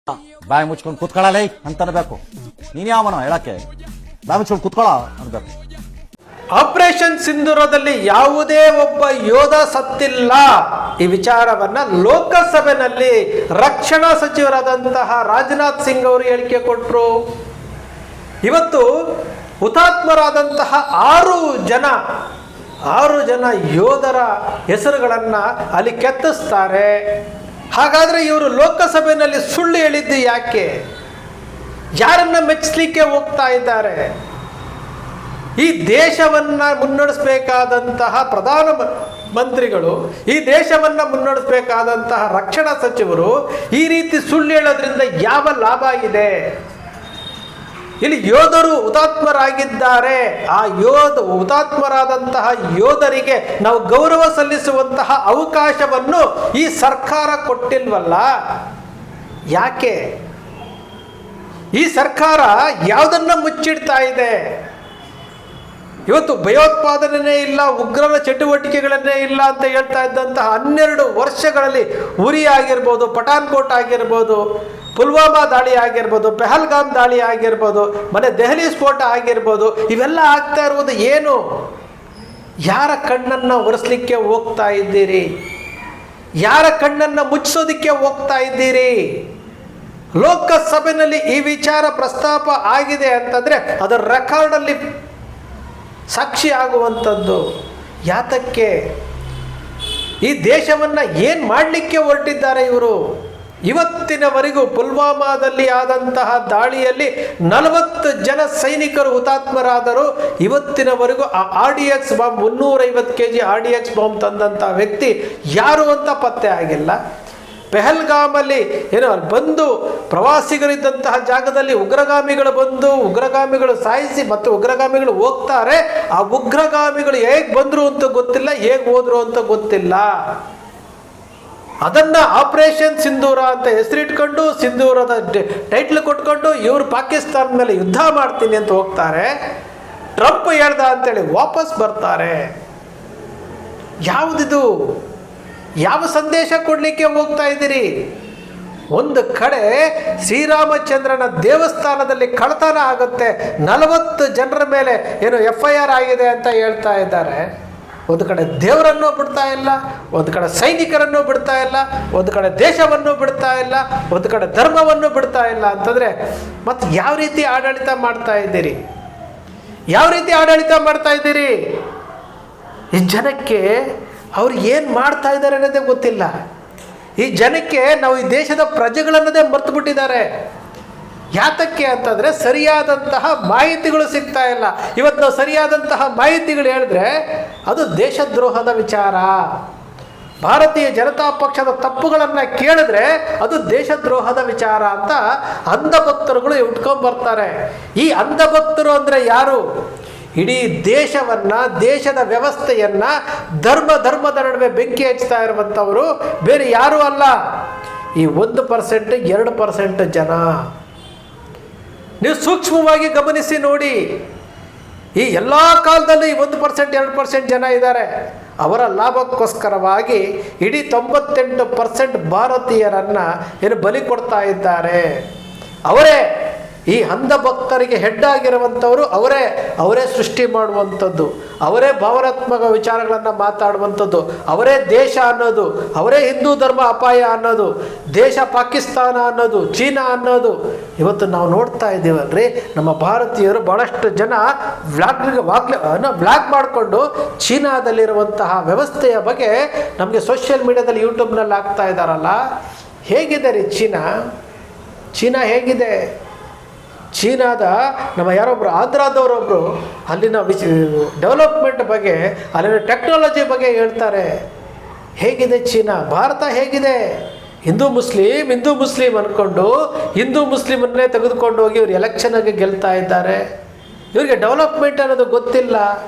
ಬಾಯಿ ಮುಚ್ಕೊಂಡು ಕುತ್ಕೊಳ್ಳಲ್ಲ ಅಂತ ಅನ್ಬೇಕು. ನೀನ್ ಯಾವನೋ ಹೇಳಕ್ಕೆ? ಬಾಯಿ ಮುಚ್ಕೊಂಡು ಕುತ್ಕೊಳ್ಳ ಅನ್ಬೇಕು. ಆಪರೇಷನ್ ಸಿಂಧೂರದಲ್ಲಿ ಯಾವುದೇ ಒಬ್ಬ ಯೋಧ ಸತ್ತಿಲ್ಲ. ಈ ವಿಚಾರವನ್ನ ಲೋಕಸಭೆಯಲ್ಲಿ ರಕ್ಷಣಾ ಸಚಿವರಾದಂತಹ ರಾಜನಾಥ್ ಸಿಂಗ್ ಅವರು ಹೇಳಿಕೆ ಕೊಟ್ಟರು. ಇವತ್ತು ಹುತಾತ್ಮರಾದಂತಹ 6 ಜನ ಯೋಧರ ಹೆಸರುಗಳನ್ನ ಅಲ್ಲಿ ಕೆತ್ತಿಸ್ತಾರೆ. ಹಾಗಾದ್ರೆ ಇವರು ಲೋಕಸಭೆಯಲ್ಲಿ ಸುಳ್ಳು ಹೇಳಿದ್ದು ಯಾಕೆ? ಯಾರನ್ನ ಮೆಚ್ಚಲಿಕ್ಕೆ ಹೋಗ್ತಾ ಇದ್ದಾರೆ? ಈ ದೇಶವನ್ನ ಮುನ್ನಡೆಸಬೇಕಾದಂತಹ ಪ್ರಧಾನ ಮಂತ್ರಿಗಳು, ಈ ದೇಶವನ್ನ ಮುನ್ನಡೆಸಬೇಕಾದಂತಹ ರಕ್ಷಣಾ ಸಚಿವರು ಈ ರೀತಿ ಸುಳ್ಳು ಹೇಳೋದ್ರಿಂದ ಯಾವ ಲಾಭ ಇದೆ? ಇಲ್ಲಿ ಯೋಧರು ಹುತಾತ್ಮರಾಗಿದ್ದಾರೆ. ಆ ಹುತಾತ್ಮರಾದಂತಹ ಯೋಧರಿಗೆ ನಾವು ಗೌರವ ಸಲ್ಲಿಸುವಂತಹ ಅವಕಾಶವನ್ನು ಈ ಸರ್ಕಾರ ಕೊಟ್ಟಿಲ್ವಲ್ಲ. ಯಾಕೆ ಈ ಸರ್ಕಾರ ಯಾವುದನ್ನ ಮುಚ್ಚಿಡ್ತಾ ಇದೆ? ಇವತ್ತು ಭಯೋತ್ಪಾದನೆ ಇಲ್ಲ, ಉಗ್ರರ ಚಟುವಟಿಕೆಗಳನ್ನೇ ಇಲ್ಲ ಅಂತ ಹೇಳ್ತಾ ಇದ್ದಂತಹ 12 ವರ್ಷಗಳಲ್ಲಿ ಉರಿ ಆಗಿರ್ಬೋದು, ಪಠಾನ್ಕೋಟ್ ಆಗಿರ್ಬೋದು, ಪುಲ್ವಾಮಾ ದಾಳಿ ಆಗಿರ್ಬೋದು, ಪೆಹಲ್ಗಾಮ್ ದಾಳಿ ಆಗಿರ್ಬೋದು, ಮೊನ್ನೆ ದೆಹಲಿ ಸ್ಫೋಟ ಆಗಿರ್ಬೋದು, ಇವೆಲ್ಲ ಆಗ್ತಾ ಇರುವುದು ಏನು? ಯಾರ ಕಣ್ಣನ್ನು ಒರೆಸ್ಲಿಕ್ಕೆ ಹೋಗ್ತಾ ಇದ್ದೀರಿ? ಯಾರ ಕಣ್ಣನ್ನು ಮುಚ್ಚಿಸೋದಿಕ್ಕೆ ಹೋಗ್ತಾ ಇದ್ದೀರಿ? ಲೋಕಸಭೆಯಲ್ಲಿ ಈ ವಿಚಾರ ಪ್ರಸ್ತಾಪ ಆಗಿದೆ ಅಂತಂದ್ರೆ ಅದರ ರೆಕಾರ್ಡಲ್ಲಿ ಸಾಕ್ಷಿ ಆಗುವಂಥದ್ದು. ಯಾತಕ್ಕೆ? ಈ ದೇಶವನ್ನ ಏನು ಮಾಡಲಿಕ್ಕೆ ಹೊರಟಿದ್ದಾರೆ ಇವರು? ಇವತ್ತಿನವರೆಗೂ ಪುಲ್ವಾಮಾದಲ್ಲಿ ಆದಂತಹ ದಾಳಿಯಲ್ಲಿ 40 ಜನ ಸೈನಿಕರು ಹುತಾತ್ಮರಾದರು. ಇವತ್ತಿನವರೆಗೂ ಆ RDX bomb 350 kg RDX bomb ತಂದಂತಹ ವ್ಯಕ್ತಿ ಯಾರು ಅಂತ ಪತ್ತೆ ಆಗಿಲ್ಲ. ಪೆಹಲ್ಗಾಮಲ್ಲಿ ಏನೋ ಬಂದು ಪ್ರವಾಸಿಗರಿದ್ದಂತಹ ಜಾಗದಲ್ಲಿ ಉಗ್ರಗಾಮಿಗಳು ಸಾಯಿಸಿ ಮತ್ತೆ ಉಗ್ರಗಾಮಿಗಳು ಹೋಗ್ತಾರೆ. ಆ ಉಗ್ರಗಾಮಿಗಳು ಹೇಗೆ ಬಂದ್ರು ಅಂತ ಗೊತ್ತಿಲ್ಲ, ಹೇಗೆ ಹೋದ್ರು ಅಂತ ಗೊತ್ತಿಲ್ಲ. ಅದನ್ನ ಆಪರೇಷನ್ ಸಿಂಧೂರ ಅಂತ ಹೆಸರಿಟ್ಕೊಂಡು ಸಿಂಧೂರದ ಟೈಟ್ಲ್ ಕೊಟ್ಕೊಂಡು ಇವರು ಪಾಕಿಸ್ತಾನ ಮೇಲೆ ಯುದ್ಧ ಮಾಡ್ತೀನಿ ಅಂತ ಹೋಗ್ತಾರೆ. ಟ್ರಂಪ್ ಹೇಳ್ದ ಅಂತೇಳಿ ವಾಪಸ್ ಬರ್ತಾರೆ. ಯಾವುದಿದು? ಯಾವ ಸಂದೇಶ ಕೊಡ್ಲಿಕ್ಕೆ ಹೋಗ್ತಾ ಇದ್ದೀರಿ? ಒಂದು ಕಡೆ ಶ್ರೀರಾಮಚಂದ್ರನ ದೇವಸ್ಥಾನದಲ್ಲಿ ಕಳ್ಳತನ ಆಗುತ್ತೆ, 40 ಜನರ ಮೇಲೆ ಏನು FIR ಆಗಿದೆ ಅಂತ ಹೇಳ್ತಾ ಇದ್ದಾರೆ. ಒಂದು ಕಡೆ ದೇವರನ್ನು ಬಿಡ್ತಾ ಇಲ್ಲ, ಒಂದು ಕಡೆ ಸೈನಿಕರನ್ನು ಬಿಡ್ತಾ ಇಲ್ಲ, ಒಂದು ಕಡೆ ದೇಶವನ್ನು ಬಿಡ್ತಾ ಇಲ್ಲ, ಒಂದು ಕಡೆ ಧರ್ಮವನ್ನು ಬಿಡ್ತಾ ಇಲ್ಲ ಅಂತಂದ್ರೆ ಮತ್ತೆ ಯಾವ ರೀತಿ ಆಡಳಿತ ಮಾಡ್ತಾ ಇದ್ದೀರಿ? ಯಾವ ರೀತಿ ಆಡಳಿತ ಮಾಡ್ತಾ ಇದ್ದೀರಿ? ಈ ಜನಕ್ಕೆ ಅವ್ರು ಏನು ಮಾಡ್ತಾ ಇದ್ದಾರೆ ಅನ್ನೋದೇ ಗೊತ್ತಿಲ್ಲ. ಈ ಜನಕ್ಕೆ ನಾವು ಈ ದೇಶದ ಪ್ರಜೆಗಳನ್ನೋದೇ ಮರ್ತು ಬಿಟ್ಟಿದ್ದಾರೆ. ಯಾತಕ್ಕೆ ಅಂತಂದರೆ ಸರಿಯಾದಂತಹ ಮಾಹಿತಿಗಳು ಸಿಗ್ತಾ ಇಲ್ಲ. ಇವತ್ತು ನಾವು ಸರಿಯಾದಂತಹ ಮಾಹಿತಿಗಳು ಹೇಳಿದ್ರೆ ಅದು ದೇಶದ್ರೋಹದ ವಿಚಾರ. ಭಾರತೀಯ ಜನತಾ ಪಕ್ಷದ ತಪ್ಪುಗಳನ್ನು ಕೇಳಿದ್ರೆ ಅದು ದೇಶದ್ರೋಹದ ವಿಚಾರ ಅಂತ ಅಂಧಭಕ್ತರುಗಳು ಉಟ್ಕೊಂಡ್ಬರ್ತಾರೆ. ಈ ಅಂಧಭಕ್ತರು ಅಂದರೆ ಯಾರು? ಇಡೀ ದೇಶವನ್ನ, ದೇಶದ ವ್ಯವಸ್ಥೆಯನ್ನ, ಧರ್ಮದ ನಡುವೆ ಬೆಂಕಿ ಹಚ್ತಾ ಇರುವಂಥವರು ಬೇರೆ ಯಾರೂ ಅಲ್ಲ. ಈ 1%, 2% ಜನ. ನೀವು ಸೂಕ್ಷ್ಮವಾಗಿ ಗಮನಿಸಿ ನೋಡಿ. ಈ ಎಲ್ಲ ಕಾಲದಲ್ಲೂ ಈ 1%, 2% ಜನ ಇದ್ದಾರೆ. ಅವರ ಲಾಭಕ್ಕೋಸ್ಕರವಾಗಿ ಇಡೀ 98% ಭಾರತೀಯರನ್ನ ಏನು ಬಲಿ ಕೊಡ್ತಾ ಇದ್ದಾರೆ. ಅವರೇ ಈ ಅಂಧ ಭಕ್ತರಿಗೆ ಹೆಡ್ ಆಗಿರುವಂಥವರು ಅವರೇ ಸೃಷ್ಟಿ ಮಾಡುವಂಥದ್ದು, ಅವರೇ ಭಾವನಾತ್ಮಕ ವಿಚಾರಗಳನ್ನು ಮಾತಾಡುವಂಥದ್ದು, ಅವರೇ ದೇಶ ಅನ್ನೋದು, ಅವರೇ ಹಿಂದೂ ಧರ್ಮ ಅಪಾಯ ಅನ್ನೋದು, ದೇಶ ಪಾಕಿಸ್ತಾನ ಅನ್ನೋದು, ಚೀನಾ ಅನ್ನೋದು. ಇವತ್ತು ನಾವು ನೋಡ್ತಾ ಇದ್ದೀವಲ್ರಿ, ನಮ್ಮ ಭಾರತೀಯರು ಬಹಳಷ್ಟು ಜನ ವ್ಲಾಗ್ ಮಾಡಿಕೊಂಡು ಚೀನಾದಲ್ಲಿರುವಂತಹ ವ್ಯವಸ್ಥೆಯ ಬಗ್ಗೆ ನಮಗೆ ಸೋಷಿಯಲ್ ಮೀಡಿಯಾದಲ್ಲಿ ಯೂಟ್ಯೂಬ್ನಲ್ಲಿ ಹಾಕ್ತಾ ಇದ್ದಾರಲ್ಲ. ಹೇಗಿದೆ ರೀ ಚೀನಾ ಹೇಗಿದೆ? ಚೀನಾದ ನಮ್ಮ ಯಾರೊಬ್ಬರು ಆಂಧ್ರದವರೊಬ್ಬರು ಅಲ್ಲಿನ ಡೆವಲಪ್ಮೆಂಟ್ ಬಗ್ಗೆ, ಅಲ್ಲಿನ ಟೆಕ್ನಾಲಜಿ ಬಗ್ಗೆ ಹೇಳ್ತಾರೆ. ಹೇಗಿದೆ ಚೀನಾ? ಭಾರತ ಹೇಗಿದೆ? ಹಿಂದೂ ಮುಸ್ಲಿಂ ಅಂದ್ಕೊಂಡು ಹಿಂದೂ ಮುಸ್ಲಿಮನ್ನೇ ತೆಗೆದುಕೊಂಡು ಹೋಗಿ ಇವರು ಎಲೆಕ್ಷನ್ಗೆ ಗೆಲ್ತಾ ಇದ್ದಾರೆ. ಇವರಿಗೆ ಡೆವಲಪ್ಮೆಂಟ್ ಅನ್ನೋದು ಗೊತ್ತಿಲ್ಲ,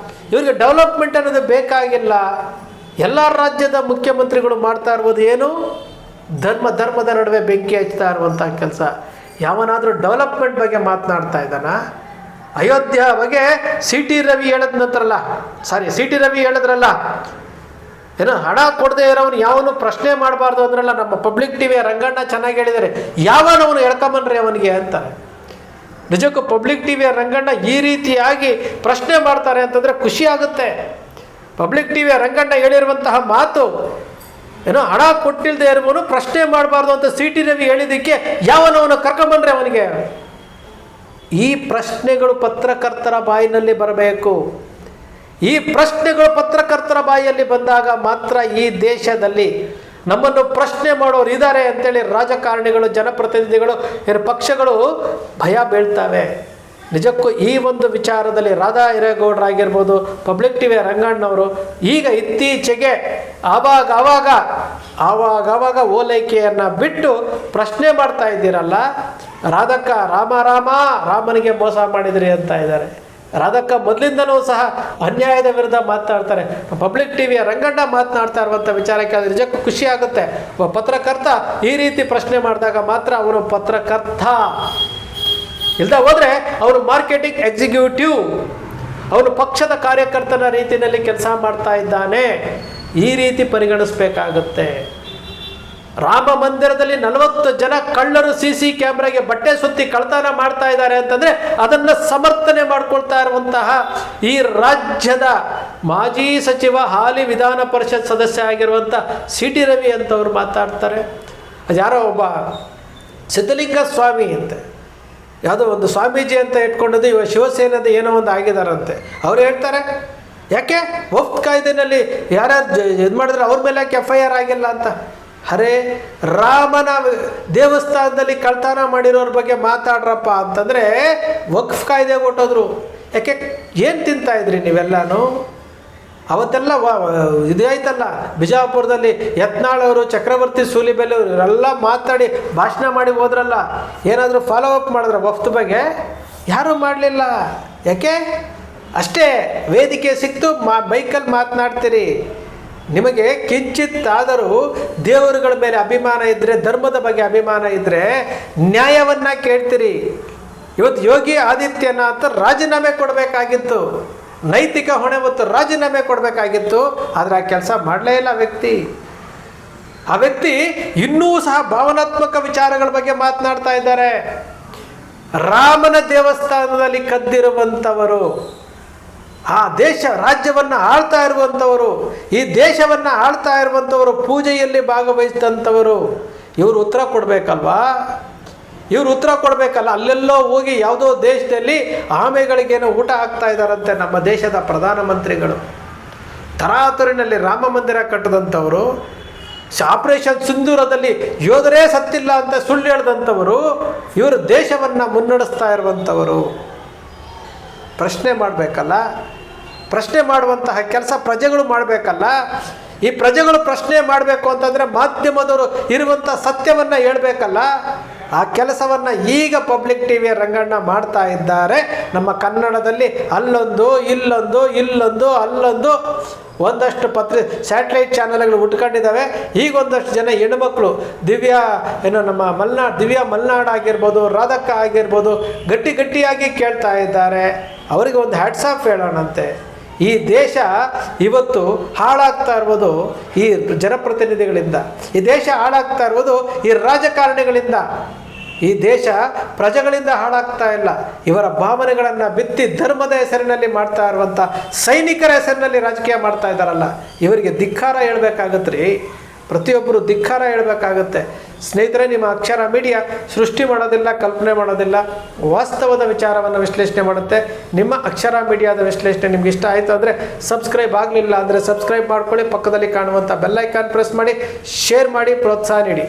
ಇವರಿಗೆ ಡೆವಲಪ್ಮೆಂಟ್ ಅನ್ನೋದು ಬೇಕಾಗಿಲ್ಲ. ಎಲ್ಲ ರಾಜ್ಯದ ಮುಖ್ಯಮಂತ್ರಿಗಳು ಮಾಡ್ತಾ ಇರ್ಬೋದು ಏನು? ಧರ್ಮದ ನಡುವೆ ಬೆಂಕಿ ಹಚ್ತಾ ಇರುವಂಥ ಕೆಲಸ. ಯಾವನಾದರೂ ಡೆವಲಪ್ಮೆಂಟ್ ಬಗ್ಗೆ ಮಾತನಾಡ್ತಾ ಇದ್ದಾನ? ಅಯೋಧ್ಯ ಬಗ್ಗೆ ಸಿ ಟಿ ರವಿ ಹೇಳಿದ್ರಲ್ಲ, ಏನೋ ಹಣ ಕೊಡದೆ ಇರೋನು ಯಾವನು ಪ್ರಶ್ನೆ ಮಾಡಬಾರ್ದು ಅಂದ್ರಲ್ಲ, ನಮ್ಮ ಪಬ್ಲಿಕ್ ಟಿವಿಯ ರಂಗಣ್ಣ ಚೆನ್ನಾಗಿ ಹೇಳಿದ್ದಾರೆ, ಯಾವನವನು ಎಳ್ಕೊಂಬನ್ರಿ ಅವನಿಗೆ ಅಂತ. ನಿಜಕ್ಕೂ ಪಬ್ಲಿಕ್ ಟಿವಿಯ ರಂಗಣ್ಣ ಈ ರೀತಿಯಾಗಿ ಪ್ರಶ್ನೆ ಮಾಡ್ತಾರೆ ಅಂತಂದರೆ ಖುಷಿ ಆಗುತ್ತೆ. ಪಬ್ಲಿಕ್ ಟಿವಿಯ ರಂಗಣ್ಣ ಹೇಳಿರುವಂತಹ ಮಾತು ಏನೋ ಹಣ ಕೊಟ್ಟಿಲ್ಲದೆ ಇರುವನು ಪ್ರಶ್ನೆ ಮಾಡಬಾರ್ದು ಅಂತ ಸಿ.ಟಿ. ರವಿ ಹೇಳಿದ್ದಕ್ಕೆ ಯಾವನವನು ಕರ್ಕೊಂಬನ್ರಿ ಅವನಿಗೆ. ಈ ಪ್ರಶ್ನೆಗಳು ಪತ್ರಕರ್ತರ ಬಾಯಿನಲ್ಲಿ ಬರಬೇಕು. ಈ ಪ್ರಶ್ನೆಗಳು ಪತ್ರಕರ್ತರ ಬಾಯಿಯಲ್ಲಿ ಬಂದಾಗ ಮಾತ್ರ ಈ ದೇಶದಲ್ಲಿ ನಮ್ಮನ್ನು ಪ್ರಶ್ನೆ ಮಾಡೋರು ಇದ್ದಾರೆ ಅಂತೇಳಿ ರಾಜಕಾರಣಿಗಳು, ಜನಪ್ರತಿನಿಧಿಗಳು, ಪಕ್ಷಗಳು ಭಯ ಬೀಳ್ತವೆ. ನಿಜಕ್ಕೂ ಈ ಒಂದು ವಿಚಾರದಲ್ಲಿ ರಾಧಾ ಹಿರೇಗೌಡರಾಗಿರ್ಬೋದು, ಪಬ್ಲಿಕ್ ಟಿವಿಯ ರಂಗಣ್ಣವರು ಈಗ ಇತ್ತೀಚೆಗೆ ಆವಾಗ ಓಲೈಕೆಯನ್ನು ಬಿಟ್ಟು ಪ್ರಶ್ನೆ ಮಾಡ್ತಾ ಇದ್ದೀರಲ್ಲ, ರಾಧಕ್ಕ ರಾಮನಿಗೆ ಮೋಸ ಮಾಡಿದ್ರಿ ಅಂತ ಇದ್ದಾರೆ. ರಾಧಕ್ಕ ಮೊದಲಿಂದನೂ ಸಹ ಅನ್ಯಾಯದ ವಿರುದ್ಧ ಮಾತನಾಡ್ತಾರೆ. ಪಬ್ಲಿಕ್ ಟಿವಿಯ ರಂಗಣ್ಣ ಮಾತನಾಡ್ತಾ ಇರುವಂಥ ವಿಚಾರಕ್ಕೆ ಅದು ನಿಜಕ್ಕೂ ಖುಷಿ ಆಗುತ್ತೆ. ಒಬ್ಬ ಪತ್ರಕರ್ತ ಈ ರೀತಿ ಪ್ರಶ್ನೆ ಮಾಡಿದಾಗ ಮಾತ್ರ ಅವನು ಪತ್ರಕರ್ತ. ಇಲ್ದ ಹೋದರೆ ಅವನು ಮಾರ್ಕೆಟಿಂಗ್ ಎಕ್ಸಿಕ್ಯೂಟಿವ್, ಅವನು ಪಕ್ಷದ ಕಾರ್ಯಕರ್ತನ ರೀತಿಯಲ್ಲಿ ಕೆಲಸ ಮಾಡ್ತಾ ಇದ್ದಾನೆ. ಈ ರೀತಿ ಪರಿಗಣಿಸಬೇಕಾಗುತ್ತೆ. ರಾಮ ಮಂದಿರದಲ್ಲಿ 40 ಜನ ಕಳ್ಳರು ಸಿ ಕ್ಯಾಮ್ರಾಗೆ ಬಟ್ಟೆ ಸುತ್ತಿ ಕಳ್ತನ ಮಾಡ್ತಾ ಇದ್ದಾರೆ ಅಂತಂದ್ರೆ ಅದನ್ನು ಸಮರ್ಥನೆ ಮಾಡ್ಕೊಳ್ತಾ ಇರುವಂತಹ ಈ ರಾಜ್ಯದ ಮಾಜಿ ಸಚಿವ, ಹಾಲಿ ವಿಧಾನ ಪರಿಷತ್ ಸದಸ್ಯ ಆಗಿರುವಂಥ ಸಿ.ಟಿ. ರವಿ ಅಂತವ್ರು ಮಾತಾಡ್ತಾರೆ. ಅದು ಯಾರೋ ಒಬ್ಬ ಸಿದ್ಧಲಿಂಗ ಸ್ವಾಮಿ ಅಂತೆ, ಯಾವುದೋ ಒಂದು ಸ್ವಾಮೀಜಿ ಅಂತ ಇಟ್ಕೊಂಡದ್ದು, ಇವಾಗ ಶಿವಸೇನದ ಏನೋ ಒಂದು ಆಗಿದಾರಂತೆ. ಅವ್ರು ಹೇಳ್ತಾರೆ, ಯಾಕೆ ವಫ್ತ್ ಕಾಯ್ದೆನಲ್ಲಿ ಯಾರ್ಯಾರು ಇದು ಮಾಡಿದ್ರೆ ಅವ್ರ ಮೇಲೆ ಯಾಕೆ FIR ಆಗಿಲ್ಲ ಅಂತ. ಅರೆ, ರಾಮನ ದೇವಸ್ಥಾನದಲ್ಲಿ ಕಳ್ತನ ಮಾಡಿರೋರ ಬಗ್ಗೆ ಮಾತಾಡ್ರಪ್ಪ ಅಂತಂದರೆ ವಕ್ಫ್ ಕಾಯ್ದೆ ಕೊಟ್ಟೋದ್ರು. ಯಾಕೆ, ಏನು ತಿಂತಾ ಇದ್ರಿ ನೀವೆಲ್ಲನೂ? ಅವತ್ತೆಲ್ಲ ಇದಾಯ್ತಲ್ಲ ಬಿಜಾಪುರದಲ್ಲಿ ಯತ್ನಾಳವರು, ಚಕ್ರವರ್ತಿ ಸೂಲಿಬೆಲೆ ಇವರೆಲ್ಲ ಮಾತಾಡಿ ಭಾಷಣ ಮಾಡಿ ಹೋದ್ರಲ್ಲ, ಏನಾದರೂ ಫಾಲೋ ಅಪ್ ಮಾಡಿದ್ರ ವಫ್ತ್ ಬಗ್ಗೆ? ಯಾರೂ ಮಾಡಲಿಲ್ಲ. ಯಾಕೆ? ಅಷ್ಟೇ, ವೇದಿಕೆ ಸಿಕ್ತು, ಬೈಕಲ್ಲಿ ಮಾತನಾಡ್ತೀರಿ. ನಿಮಗೆ ಕಿಂಚಿತ್ತಾದರೂ ದೇವರುಗಳ ಮೇಲೆ ಅಭಿಮಾನ ಇದ್ದರೆ, ಧರ್ಮದ ಬಗ್ಗೆ ಅಭಿಮಾನ ಇದ್ದರೆ ನ್ಯಾಯವನ್ನು ಕೇಳ್ತೀರಿ. ಇವತ್ತು ಯೋಗಿ ಆದಿತ್ಯನಾಥ್ ರಾಜೀನಾಮೆ ಕೊಡಬೇಕಾಗಿತ್ತು, ನೈತಿಕ ಹೊಣೆ ಹೊತ್ತು ರಾಜೀನಾಮೆ ಕೊಡಬೇಕಾಗಿತ್ತು. ಆದರೆ ಆ ಕೆಲಸ ಮಾಡಲೇ ಇಲ್ಲ ಆ ವ್ಯಕ್ತಿ ಇನ್ನೂ ಸಹ ಭಾವನಾತ್ಮಕ ವಿಚಾರಗಳ ಬಗ್ಗೆ ಮಾತನಾಡ್ತಾ ಇದ್ದಾರೆ. ರಾಮನ ದೇವಸ್ಥಾನದಲ್ಲಿ ಕದ್ದಿರುವಂಥವರು, ಆ ರಾಜ್ಯವನ್ನು ಆಳ್ತಾ ಇರುವಂಥವರು, ಈ ದೇಶವನ್ನು ಆಳ್ತಾ ಇರುವಂಥವರು, ಪೂಜೆಯಲ್ಲಿ ಭಾಗವಹಿಸಿದಂಥವರು, ಇವರು ಉತ್ತರ ಕೊಡಬೇಕಲ್ವಾ? ಇವರು ಉತ್ತರ ಕೊಡಬೇಕಲ್ಲ. ಅಲ್ಲೆಲ್ಲೋ ಹೋಗಿ ಯಾವುದೋ ದೇಶದಲ್ಲಿ ಆಮೆಗಳಿಗೇನೋ ಊಟ ಹಾಕ್ತಾ ಇದ್ದಾರಂತೆ ನಮ್ಮ ದೇಶದ ಪ್ರಧಾನಮಂತ್ರಿಗಳು. ತರಾತುರಿನಲ್ಲಿ ರಾಮ ಮಂದಿರ ಕಟ್ಟದಂಥವರು, ಆಪರೇಷನ್ ಸಿಂಧೂರದಲ್ಲಿ ಯೋಧರೇ ಸತ್ತಿಲ್ಲ ಅಂತ ಸುಳ್ಳು ಹೇಳಿದಂಥವರು, ಇವರು ದೇಶವನ್ನು ಮುನ್ನಡೆಸ್ತಾ ಇರುವಂಥವರು. ಪ್ರಶ್ನೆ ಮಾಡಬೇಕಲ್ಲ. ಪ್ರಶ್ನೆ ಮಾಡುವಂತಹ ಕೆಲಸ ಪ್ರಜೆಗಳು ಮಾಡಬೇಕಲ್ಲ. ಈ ಪ್ರಜೆಗಳು ಪ್ರಶ್ನೆ ಮಾಡಬೇಕು ಅಂತಂದರೆ ಮಾಧ್ಯಮದವರು ಇರುವಂಥ ಸತ್ಯವನ್ನು ಹೇಳಬೇಕಲ್ಲ. ಆ ಕೆಲಸವನ್ನು ಈಗ ಪಬ್ಲಿಕ್ ಟಿವಿಯ ರಂಗಣ್ಣ ಮಾಡ್ತಾ ಇದ್ದಾರೆ. ನಮ್ಮ ಕನ್ನಡದಲ್ಲಿ ಅಲ್ಲೊಂದು ಅಲ್ಲೊಂದು ಒಂದಷ್ಟು ಸ್ಯಾಟಲೈಟ್ ಚಾನಲ್ಗಳು ಉಟ್ಕೊಂಡಿದ್ದಾವೆ. ಈಗ ಒಂದಷ್ಟು ಜನ ಹೆಣ್ಣುಮಕ್ಕಳು ದಿವ್ಯಾ ಮಲ್ನಾಡ್ ಆಗಿರ್ಬೋದು, ರಾಧಕ್ಕ ಆಗಿರ್ಬೋದು, ಗಟ್ಟಿಯಾಗಿ ಕೇಳ್ತಾ ಇದ್ದಾರೆ. ಅವರಿಗೆ ಒಂದು ಹ್ಯಾಟ್ಸ್ ಆಫ್ ಹೇಳೋಣಂತೆ. ಈ ದೇಶ ಇವತ್ತು ಹಾಳಾಗ್ತಾ ಇರ್ಬೋದು ಈ ಜನಪ್ರತಿನಿಧಿಗಳಿಂದ, ಈ ದೇಶ ಹಾಳಾಗ್ತಾ ಇರ್ಬೋದು ಈ ರಾಜಕಾರಣಿಗಳಿಂದ. ಈ ದೇಶ ಪ್ರಜೆಗಳಿಂದ ಹಾಳಾಗ್ತಾ ಇಲ್ಲ, ಇವರ ಭಾವನೆಗಳನ್ನು ಬಿತ್ತಿ ಧರ್ಮದ ಹೆಸರಿನಲ್ಲಿ ಮಾಡ್ತಾ ಇರುವಂಥ ಸೈನಿಕರ ಹೆಸರಿನಲ್ಲಿ ರಾಜಕೀಯ ಮಾಡ್ತಾ ಇದ್ದಾರಲ್ಲ, ಇವರಿಗೆ ಧಿಕ್ಕಾರ ಹೇಳ್ಬೇಕಾಗತ್ತೆ ರೀ. ಪ್ರತಿಯೊಬ್ಬರು ಧಿಕ್ಕಾರ ಹೇಳಬೇಕಾಗತ್ತೆ. ಸ್ನೇಹಿತರೆ, ನಿಮ್ಮ ಅಕ್ಷರ ಮೀಡಿಯಾ ಸೃಷ್ಟಿ ಮಾಡೋದಿಲ್ಲ, ಕಲ್ಪನೆ ಮಾಡೋದಿಲ್ಲ, ವಾಸ್ತವದ ವಿಚಾರವನ್ನು ವಿಶ್ಲೇಷಣೆ ಮಾಡುತ್ತೆ. ನಿಮ್ಮ ಅಕ್ಷರ ಮೀಡಿಯಾದ ವಿಶ್ಲೇಷಣೆ ನಿಮ್ಗೆ ಇಷ್ಟ ಆಯಿತು ಅಂದರೆ ಸಬ್ಸ್ಕ್ರೈಬ್ ಆಗಲಿಲ್ಲ ಅಂದರೆ ಸಬ್ಸ್ಕ್ರೈಬ್ ಮಾಡ್ಕೊಳ್ಳಿ. ಪಕ್ಕದಲ್ಲಿ ಕಾಣುವಂಥ ಬೆಲ್ ಐಕಾನ್ ಪ್ರೆಸ್ ಮಾಡಿ, ಶೇರ್ ಮಾಡಿ, ಪ್ರೋತ್ಸಾಹ ನೀಡಿ.